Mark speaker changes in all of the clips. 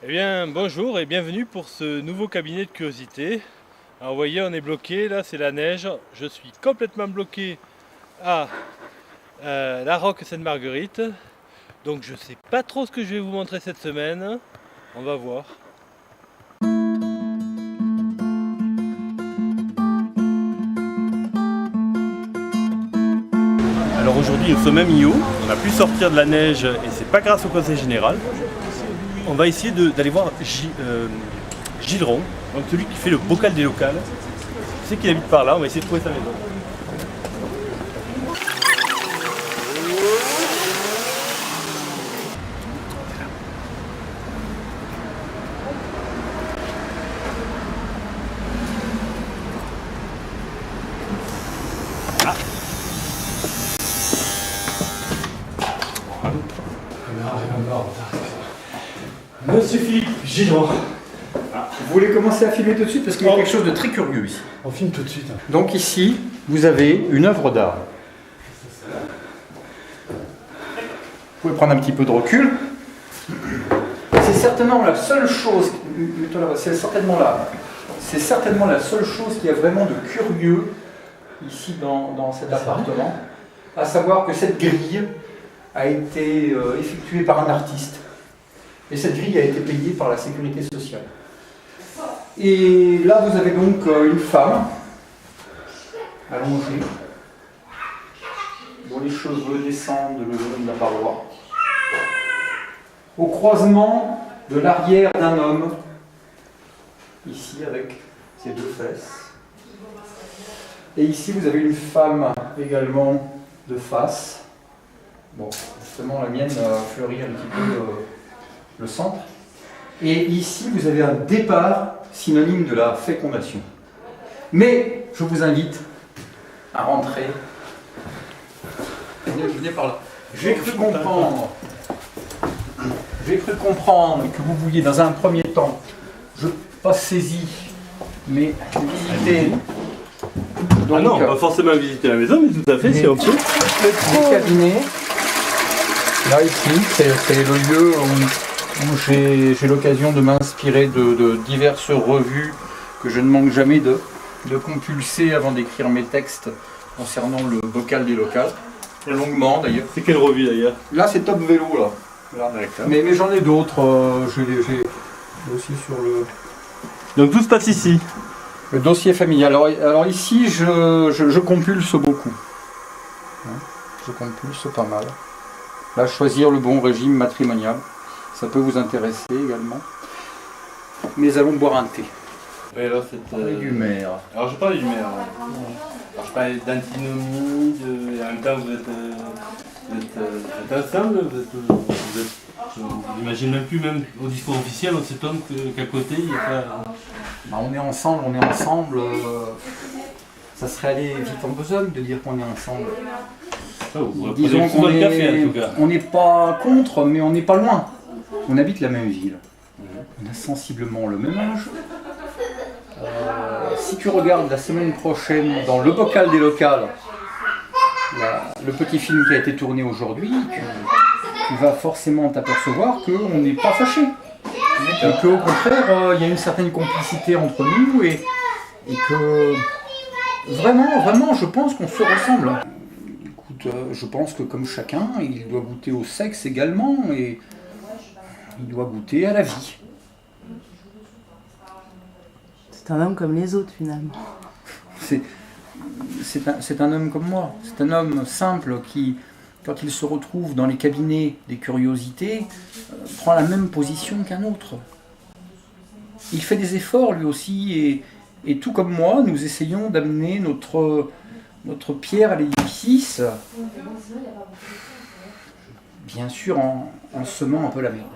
Speaker 1: Eh bien, bonjour et bienvenue pour ce nouveau cabinet de curiosité. Alors, vous voyez, on est bloqué, là c'est la neige. Je suis complètement bloqué à la Roque Sainte-Marguerite. Donc je sais pas trop ce que je vais vous montrer cette semaine. On va voir. Alors aujourd'hui, nous sommes à Millau. On a pu sortir de la neige et c'est pas grâce au conseil général. On va essayer d'aller voir Gilles-Ron, donc celui qui fait le bocal des locales. Je sais qu'il habite par là, on va essayer de trouver sa maison. Monsieur Philippe Gilles-Ron.
Speaker 2: Vous voulez commencer à filmer tout de suite parce qu'il y a quelque chose de très curieux ici.
Speaker 1: On filme tout de suite.
Speaker 2: Donc ici, vous avez une œuvre d'art. Vous pouvez prendre un petit peu de recul. C'est certainement la seule chose, c'est certainement la seule chose qui a vraiment de curieux ici dans cet appartement, à savoir que cette grille a été effectuée par un artiste. Et cette grille a été payée par la sécurité sociale. Et là, vous avez donc une femme allongée, dont les cheveux descendent le long de la paroi, au croisement de l'arrière d'un homme, ici avec ses deux fesses. Et ici, vous avez une femme également de face. Bon, justement, la mienne fleurit un petit peu le centre. Et ici, vous avez un départ synonyme de la fécondation. Mais je vous invite à rentrer. Venez par là. J'ai cru comprendre que vous vouliez, dans un premier temps, je pas saisi, mais visiter. Donc,
Speaker 1: Ah non, pas forcément visiter la maison, mais tout à fait, si on peut.
Speaker 2: Le cabinet. Là, ici, c'est le lieu où j'ai l'occasion de m'inspirer de diverses revues que je ne manque jamais de compulser avant d'écrire mes textes concernant le bocal des locales. Longuement d'ailleurs.
Speaker 1: C'est quelle revue d'ailleurs?
Speaker 2: Là c'est Top Vélo là. Mais j'en ai d'autres, j'ai aussi sur le...
Speaker 1: Donc tout se passe ici.
Speaker 2: Le dossier familial. Alors ici je compulse beaucoup. Je compulse pas mal. Là, choisir le bon régime matrimonial. Ça peut vous intéresser également. Mais allons boire un thé.
Speaker 1: Oui, alors
Speaker 2: Du maire.
Speaker 1: Alors je parlais du maire. Alors je parlais d'antinomie, et en même temps vous êtes ensemble, j'imagine même plus, même au discours officiel, on s'étonne qu'à côté il n'y a pas...
Speaker 2: Bah, on est ensemble. Ça serait aller vite en besogne de dire qu'on est ensemble. Disons qu'on n'est pas contre, mais on n'est pas loin. On habite la même ville. On a sensiblement le même âge. Si tu regardes la semaine prochaine dans le bocal des locales, le petit film qui a été tourné aujourd'hui, tu vas forcément t'apercevoir qu'on n'est pas fâchés. Et qu'au contraire, il y a une certaine complicité entre nous et que vraiment, je pense qu'on se ressemble. Écoute, je pense que comme chacun, il doit goûter au sexe également et il doit goûter à la vie.
Speaker 3: C'est un homme comme les autres finalement.
Speaker 2: C'est un homme comme moi. C'est un homme simple qui, quand il se retrouve dans les cabinets des curiosités, prend la même position qu'un autre. Il fait des efforts lui aussi et tout comme moi, nous essayons d'amener notre pierre à l'édifice, bien sûr en semant un peu la merde.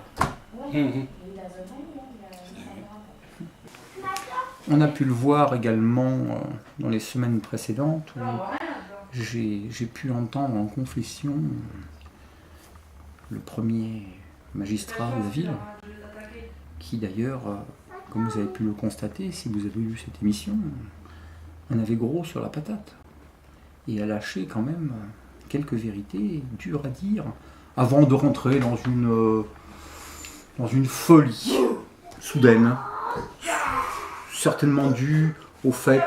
Speaker 2: On a pu le voir également dans les semaines précédentes où j'ai pu entendre en confession le premier magistrat de la ville, qui d'ailleurs, comme vous avez pu le constater, si vous avez vu cette émission, en avait gros sur la patate et a lâché quand même quelques vérités dures à dire avant de rentrer dans une folie. soudaine, certainement due au fait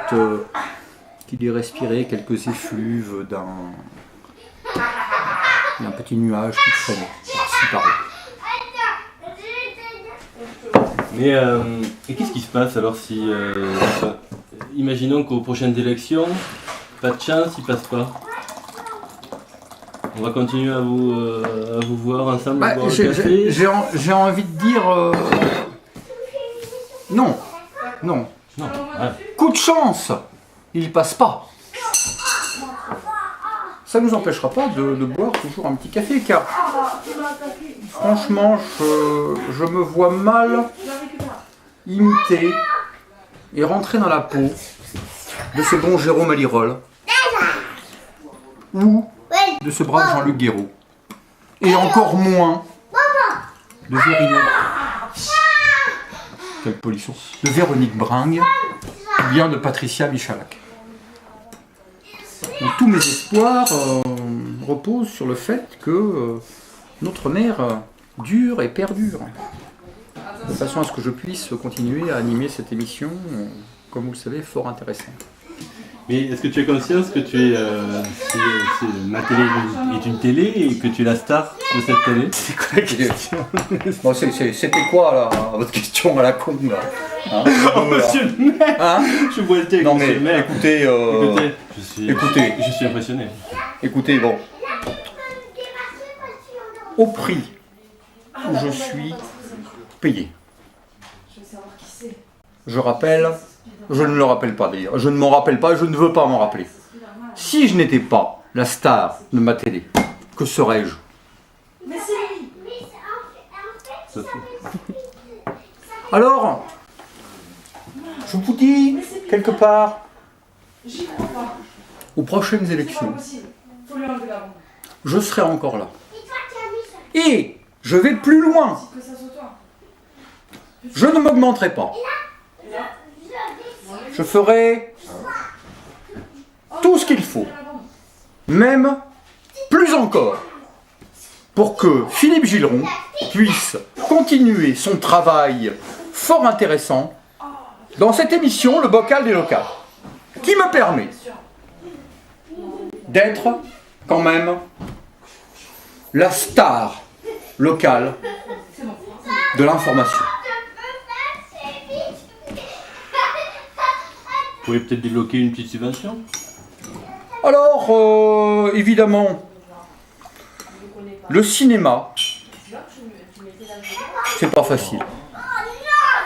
Speaker 2: qu'il ait respiré quelques effluves d'un petit nuage qui traînait par-ci par-là.
Speaker 4: Mais et qu'est-ce qui se passe alors si... imaginons qu'aux prochaines élections, pas de chance, il passe pas. On va continuer à vous voir ensemble, boire le café.
Speaker 2: J'ai envie de dire... non.
Speaker 4: Non, ouais.
Speaker 2: Coup de chance, il passe pas. Ça ne nous empêchera pas de boire toujours un petit café, car franchement, je me vois mal imiter et rentrer dans la peau de ce bon Jérôme Alirol ou de ce brave Jean-Luc Guéraud, et encore moins de Véronique Bringue ou bien de Patricia Michalak. Donc, tous mes espoirs reposent sur le fait que notre mère dure et perdure, de façon à ce que je puisse continuer à animer cette émission, comme vous le savez, fort intéressante.
Speaker 4: Mais est-ce que tu as conscience que tu es... ma télé est une télé et que tu es la star de cette télé? C'est quoi la question?
Speaker 2: Bon, c'était quoi là, votre question à la con là, hein?
Speaker 4: Oh monsieur le maire, hein? Je vois le avec
Speaker 2: non,
Speaker 4: monsieur le maire.
Speaker 2: Écoutez,
Speaker 4: je suis impressionné.
Speaker 2: Écoutez, bon. Au prix où je suis payé. Je rappelle, je ne le rappelle pas d'ailleurs, je ne m'en rappelle pas et je ne veux pas m'en rappeler. Si je n'étais pas la star de ma télé, que serais-je? Alors, je vous dis, quelque part, aux prochaines élections, je serai encore là. Et je vais plus loin. Je ne m'augmenterai pas. Je ferai tout ce qu'il faut, même plus encore, pour que Philippe Gilleron puisse continuer son travail fort intéressant dans cette émission, Le Bocal des Locales, qui me permet d'être quand même la star locale de l'information.
Speaker 4: Vous pouvez peut-être débloquer une petite subvention?
Speaker 2: Alors, évidemment, le cinéma, c'est pas facile.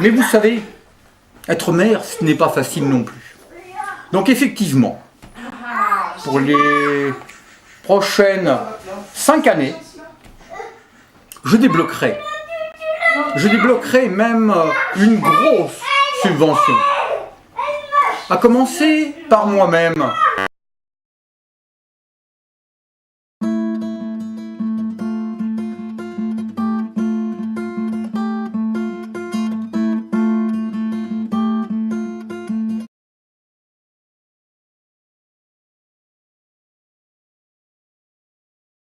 Speaker 2: Mais vous savez, être maire, ce n'est pas facile non plus. Donc effectivement, pour les prochaines 5 années, je débloquerai même une grosse subvention. À commencer par moi-même,